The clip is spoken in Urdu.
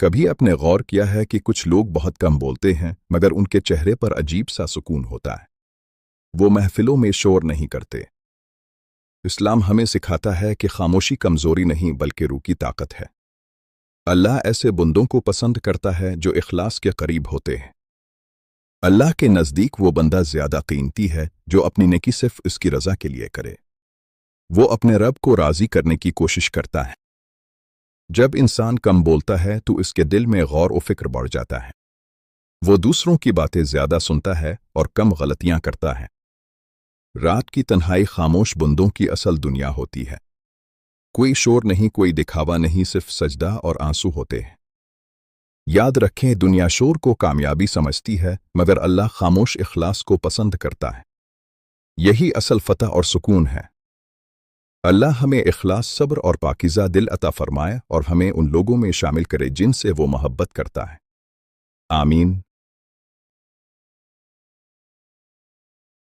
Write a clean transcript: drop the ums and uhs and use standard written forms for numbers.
کبھی اپنے غور کیا ہے کہ کچھ لوگ بہت کم بولتے ہیں مگر ان کے چہرے پر عجیب سا سکون ہوتا ہے۔ وہ محفلوں میں شور نہیں کرتے۔ اسلام ہمیں سکھاتا ہے کہ خاموشی کمزوری نہیں بلکہ روح کی طاقت ہے۔ اللہ ایسے بندوں کو پسند کرتا ہے جو اخلاص کے قریب ہوتے ہیں۔ اللہ کے نزدیک وہ بندہ زیادہ قیمتی ہے جو اپنی نیکی صرف اس کی رضا کے لیے کرے۔ وہ اپنے رب کو راضی کرنے کی کوشش کرتا ہے۔ جب انسان کم بولتا ہے تو اس کے دل میں غور و فکر بڑھ جاتا ہے۔ وہ دوسروں کی باتیں زیادہ سنتا ہے اور کم غلطیاں کرتا ہے۔ رات کی تنہائی خاموش بندوں کی اصل دنیا ہوتی ہے۔ کوئی شور نہیں، کوئی دکھاوا نہیں، صرف سجدہ اور آنسو ہوتے ہیں۔ یاد رکھیں، دنیا شور کو کامیابی سمجھتی ہے مگر اللہ خاموش اخلاص کو پسند کرتا ہے۔ یہی اصل فتح اور سکون ہے۔ اللہ ہمیں اخلاص، صبر اور پاکیزہ دل عطا فرمائے اور ہمیں ان لوگوں میں شامل کرے جن سے وہ محبت کرتا ہے۔ آمین۔